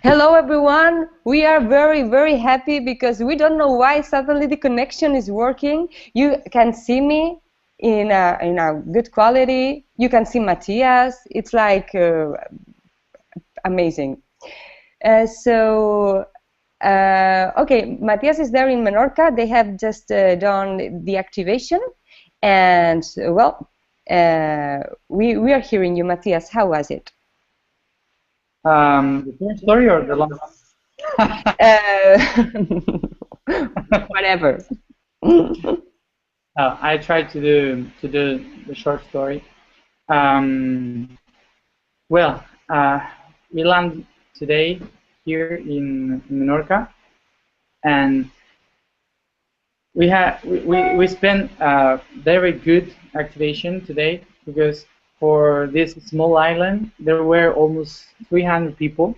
Hello everyone, we are very happy because we don't know why suddenly the connection is working. You can see me in a good quality. You can see Matías. It's like amazing. Okay, Matías is there in Menorca. They have just done the activation, and well, we are hearing you, Matías. How was it? The current story or the long? Whatever. I tried to do the short story. Well, we land today here in Menorca, and we spent a very good activation today because for this small island there were almost 300 people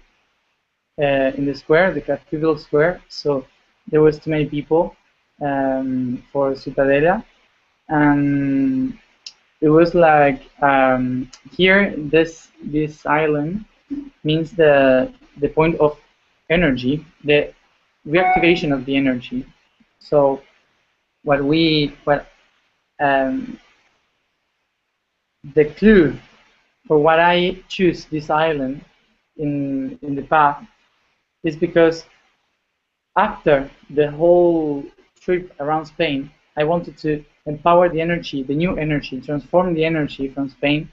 in the square, the cathedral square. So there was too many people for Ciutadella, and it was like here this island means the point of energy, the reactivation of the energy. So the clue for what I choose this island in the path is because after the whole trip around Spain, I wanted to empower the energy, the new energy, transform the energy from Spain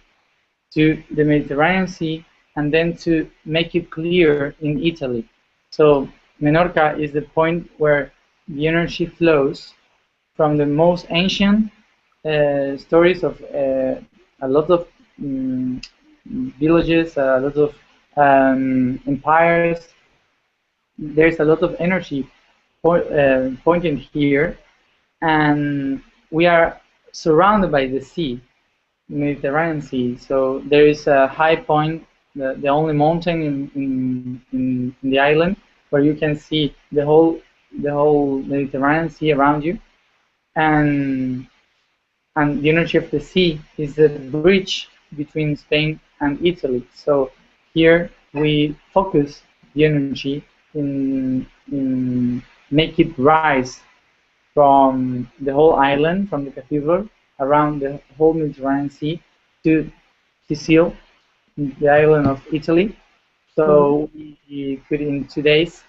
to the Mediterranean Sea, and then to make it clear in Italy. So Menorca is the point where the energy flows from the most ancient stories of a lot of villages, a lot of empires. There's a lot of energy pointing here, and we are surrounded by the sea, Mediterranean Sea. So there is a high point, the only mountain in the island, where you can see the whole Mediterranean Sea around you, and the energy of the sea is the bridge between Spain and Italy. So here we focus the energy in make it rise from the whole island, from the cathedral, around the whole Mediterranean Sea to Sicily, the island of Italy. So we could in 2 days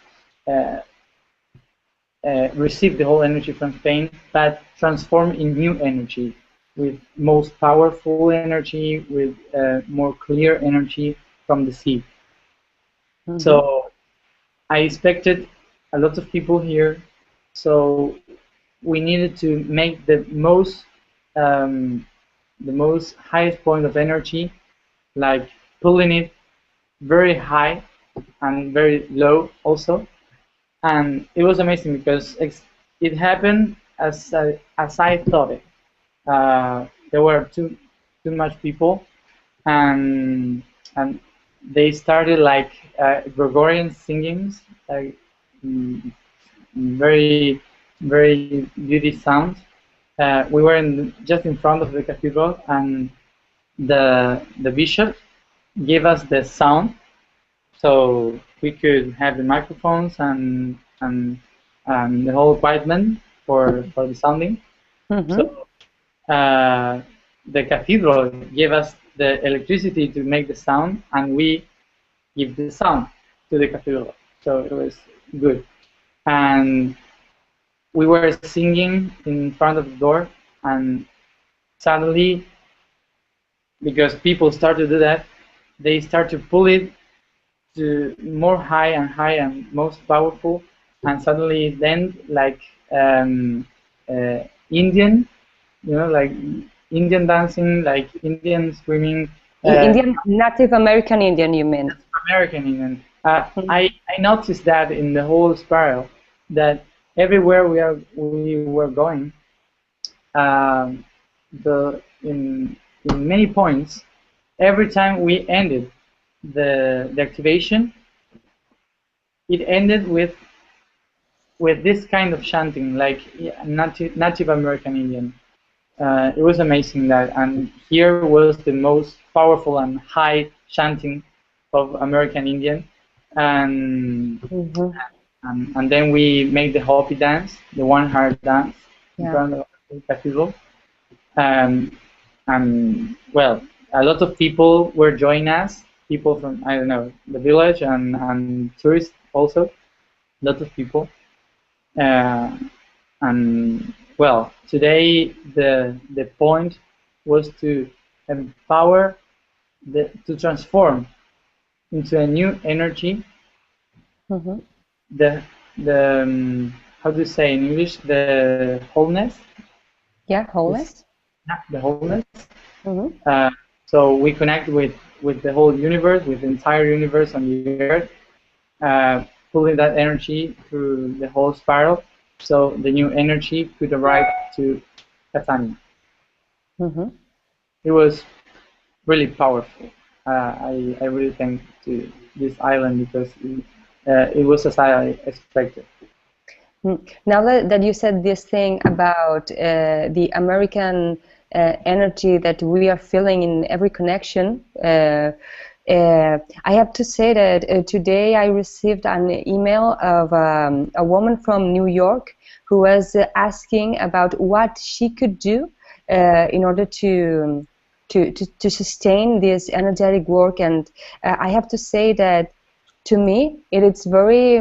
receive the whole energy from Spain, but transform in new energy, with most powerful energy, with more clear energy from the sea. So I expected a lot of people here, so we needed to make the most highest point of energy, like pulling it very high and very low also. And it was amazing because it happened as I thought it. There were too much people, and they started like Gregorian singings, like very beauty sound. We were just in front of the cathedral, and the bishop gave us the sound, so we could have the microphones and the whole equipment for the sounding. So the cathedral gave us the electricity to make the sound, and we give the sound to the cathedral. So it was good. And we were singing in front of the door, and suddenly, because people start to do that, they start to pull it to more high and most powerful, and suddenly then like Indian, like Indian dancing, like Indian screaming. Indian, Native American Indian, you mean? American Indian. I noticed that in the whole spiral, that everywhere we were going, in many points, every time we ended the activation, it ended with this kind of chanting, like Native American Indian. It was amazing that, and here was the most powerful and high chanting of American Indian. and Mm-hmm. and then we make the Hopi dance, the one heart dance in Yeah. front of the cathedral. Um, and well, a lot of people were joining us, people from, I don't know, the village, and tourists also, a lot of people. Uh, and well, today the point was to empower, to transform into a new energy, Mm-hmm. the how do you say in English, the wholeness, Yeah, is, wholeness. yeah, the wholeness. Mm-hmm. Uh, so we connect with the whole universe, with the entire universe on the earth, pulling that energy through the whole spiral. So the new energy could arrive to Catania. Mm-hmm. It was really powerful. I really thank to this island because it was as I expected. Now that you said this thing about the American energy that we are feeling in every connection, I have to say that today I received an email of a woman from New York who was asking about what she could do in order to sustain this energetic work. And I have to say that to me it is very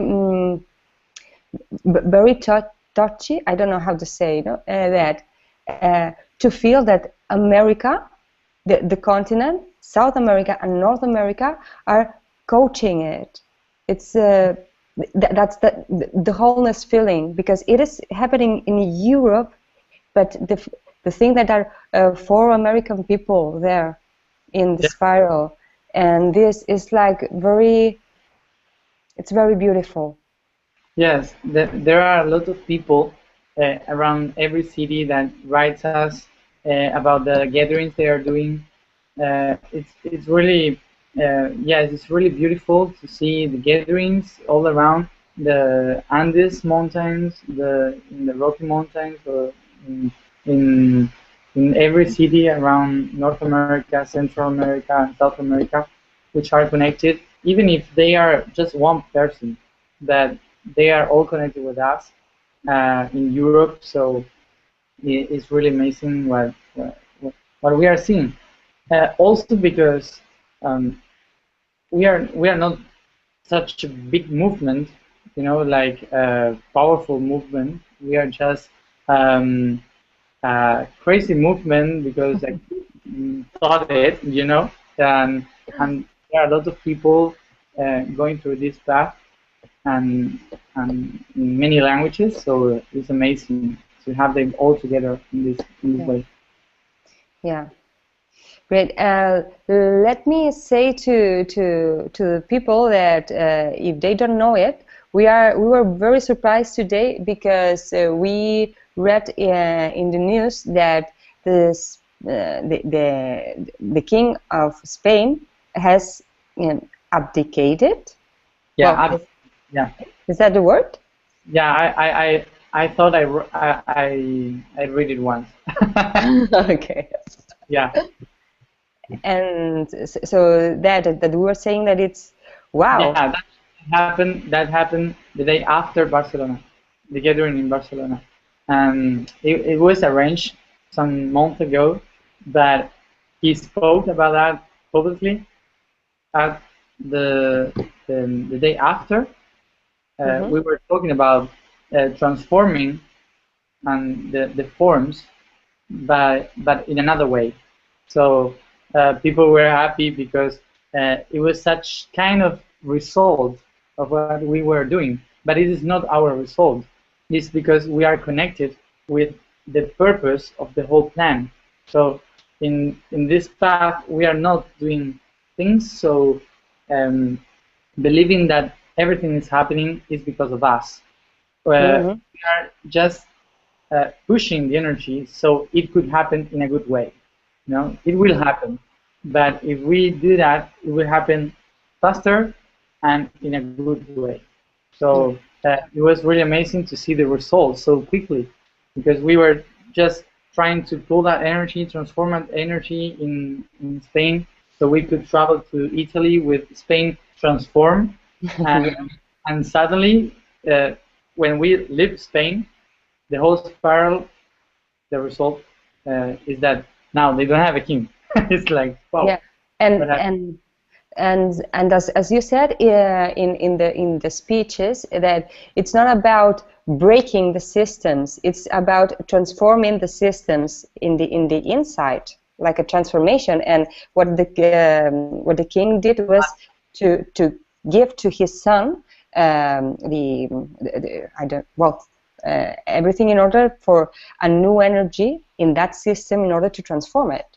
very touchy. I don't know how to say that to feel that America, the continent, South America and North America are coaching it. It's that's the wholeness feeling, because it is happening in Europe, but the thing that are four American people there in the Yeah. spiral, and this is like very, it's very beautiful. Yes, there are a lot of people around every city that writes us about the gatherings they are doing. It's really yes, it's really beautiful to see the gatherings all around the Andes mountains, in the Rocky Mountains, or in in, in every city around North America, Central America, and South America, which are connected, even if they are just one person, that they are all connected with us in Europe. So it's really amazing what we are seeing. Also because um, we are not such a big movement, like a powerful movement. We are just a crazy movement because I thought it, and there are a lot of people going through this path, and in many languages. So it's amazing to have them all together in this Yeah. way. Yeah. Great. Let me say to the people that if they don't know it, we were very surprised today because we read in the news that this the king of Spain has abdicated. Yeah, Well, yeah, is that the word? yeah. I thought I read it once. Okay. Yeah, And so that we were saying that it's yeah. wow. That happened. That happened the day after Barcelona, the gathering in Barcelona, and it was arranged some month ago, but he spoke about that publicly at the day after. Hmm. We were talking about transforming and the forms, but in another way. So people were happy because it was such kind of result of what we were doing, but it is not our result. It's because we are connected with the purpose of the whole plan. So in this path, we are not doing things so um, believing that everything is happening is because of us. Hmm. We are just pushing the energy so it could happen in a good way. It will happen, but if we do that, it will happen faster and in a good way. So it was really amazing to see the results so quickly, because we were just trying to pull that energy, transform that energy in Spain, so we could travel to Italy with Spain transformed. and, and suddenly, when we leave Spain, the whole spiral, the result is that now they don't have a king. It's like, wow, Yeah, and what happened? as you said in the speeches, that it's not about breaking the systems, it's about transforming the systems in the inside, like a transformation. And what the king did was to give to his son I don't well everything in order for a new energy in that system in order to transform it.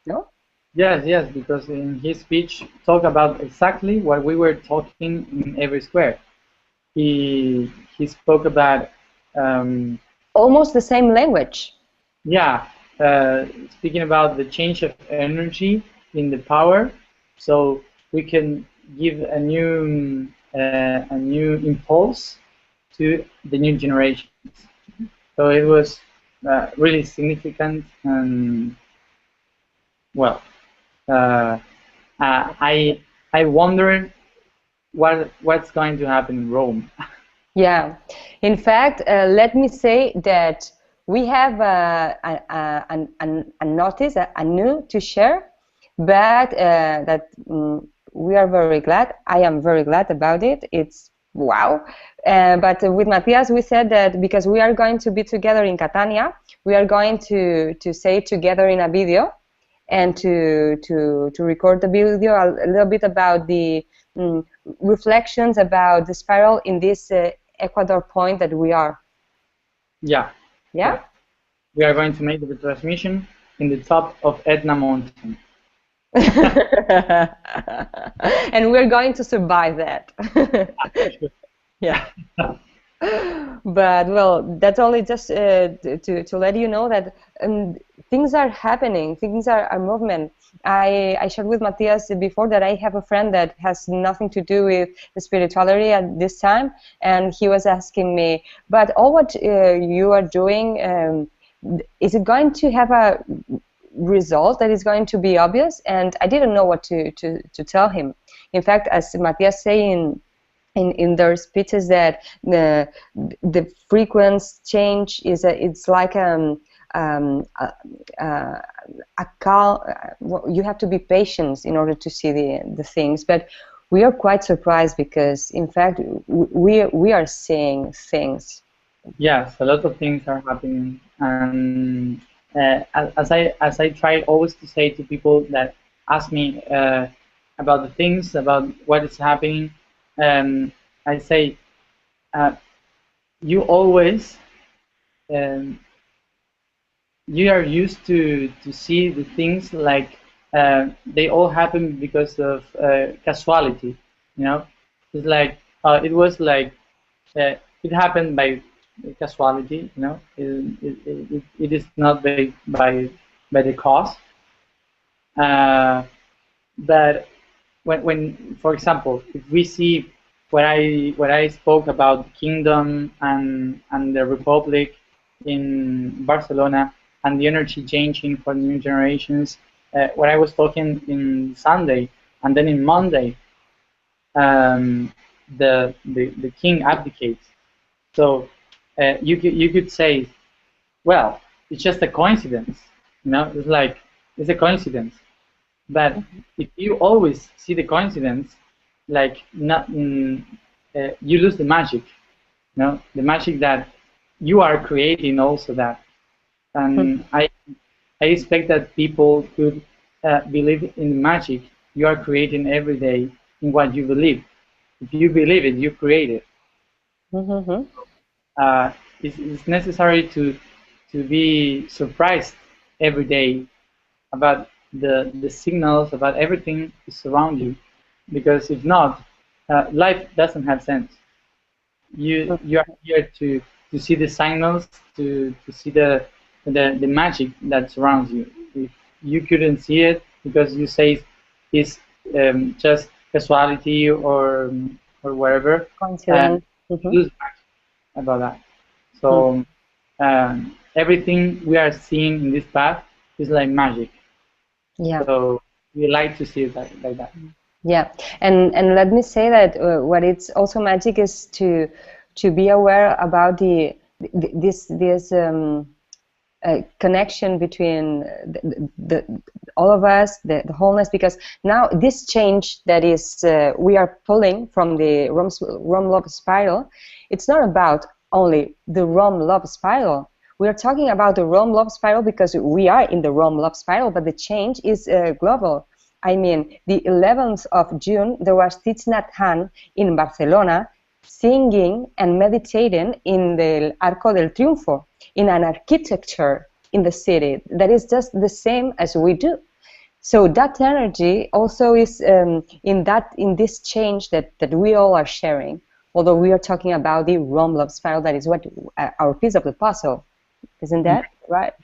No? Yes, yes, because in his speech talk about exactly what we were talking in every square. He spoke about Almost the same language. yeah, speaking about the change of energy in the power, so we can give a new impulse to the new generations. So it was really significant, and well, uh, I wonder what's going to happen in Rome. Yeah, in fact, let me say that we have a notice, a new to share, but that we are very glad. I am very glad about it. It's wow. But with Matías, we said that because we are going to be together in Catania, we are going to say together in a video and to record the video a little bit about the reflections about the spiral in this Ecuador point that we are. Yeah, Yeah? yeah. We are going to make the transmission in the top of Etna Mountain. And we're going to survive that. Yeah. But well, that's only just to let you know that things are happening, things are movement. I shared with Matías before that I have a friend that has nothing to do with the spirituality at this time, and he was asking me, but all what you are doing, is it going to have a result that is going to be obvious? And I didn't know what to tell him. In fact, as Matías saying in their speeches, that the frequency change is it's like a cal you have to be patient in order to see the things. But we are quite surprised because in fact we are seeing things. Yes, a lot of things are happening, and as I try always to say to people that ask me about the things, about what is happening, I say you always um, you are used to see the things like they all happen because of casuality, you know. It's like it was like it happened by casuality, you know. It is not by the cause. Uh, but when, for example, if we see what I spoke about the kingdom and the republic in Barcelona and the energy changing for new generations, what I was talking in Sunday and then in Monday, the king abdicates. So you could say, well, it's just a coincidence, you know. It's like it's a coincidence. But if you always see the coincidence, like not, you lose the magic, you know, the magic that you are creating also that. And I expect that people could believe in the magic you are creating every day in what you believe. If you believe it, you create it. Mm-hmm. It's necessary to be surprised every day about the signals, about everything is around you, because if not, life doesn't have sense. You are here to see the signals, to see the magic that surrounds you. If you couldn't see it because you say it's just casuality or whatever, Coincidence. you lose magic about that. So everything we are seeing in this path is like magic. Yeah. So we like to see it like that. Yeah, and let me say that what it's also magic is to be aware about this connection between all of us, the wholeness, because now this change that is we are pulling from the Rome love spiral, it's not about only the Rome love spiral. We are talking about the Rome love spiral because we are in the Rome love spiral, but the change is global. I mean, the 11th of June, there was Thich Nhat Hanh in Barcelona singing and meditating in the Arco del Triunfo, in an architecture in the city that is just the same as we do. So that energy also is in this change that we all are sharing. Although we are talking about the Rome love spiral, that is what our piece of the puzzle, isn't that right?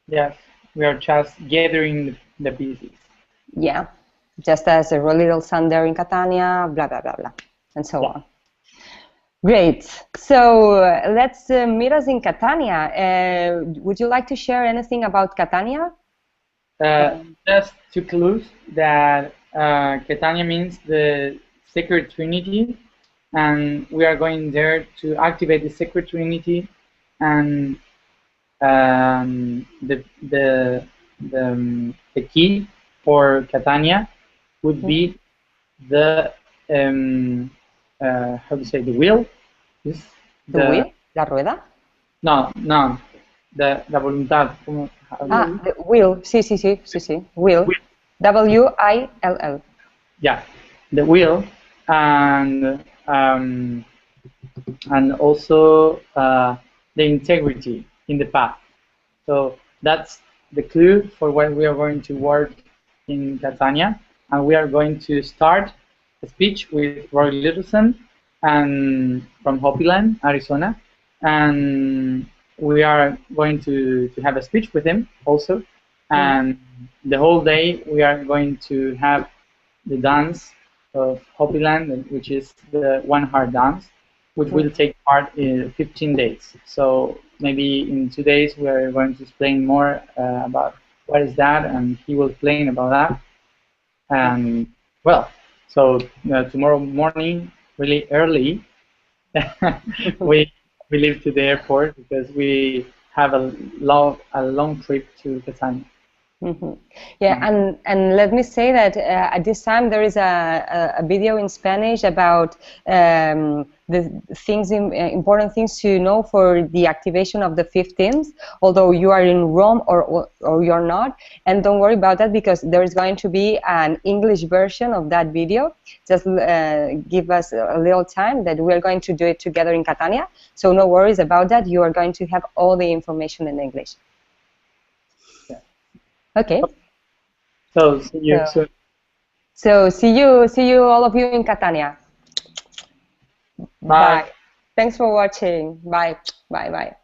Yes, we are just gathering the pieces. Yeah, just as a little sun there in Catania, blah blah blah blah, and so on. Great. So let's meet us in Catania. Would you like to share anything about Catania? Just two clues that Catania means the Sacred Trinity, and we are going there to activate the Sacred Trinity, and the key for Catania would be the how to say, the wheel. Is The wheel? La rueda? No, no, la voluntad. The wheel. Sí, sí, sí, sí, sí. Wheel. W-I-L-L. Yeah, the wheel, and also the integrity in the path. So that's the clue for what we are going to work in Catania, and we are going to start a speech with Roy Littleson and from Hopiland, Arizona, and we are going to have a speech with him also, and the whole day we are going to have the dance of Hopiland, which is the One Heart dance, which will take part in 15 days. So maybe in 2 days we are going to explain more about what is that, and he will explain about that. And well, so tomorrow morning, really early, we leave to the airport because we have a long trip to Catania. Yeah, and let me say that at this time there is a video in Spanish about the things, important things to know for the activation of the 15th, although you are in Rome or you're not. And don't worry about that because there is going to be an English version of that video. Just give us a little time that we're going to do it together in Catania. So no worries about that. You are going to have all the information in English. Okay. So see you soon. So see you all of you in Catania. Bye. Thanks for watching. Bye. Bye.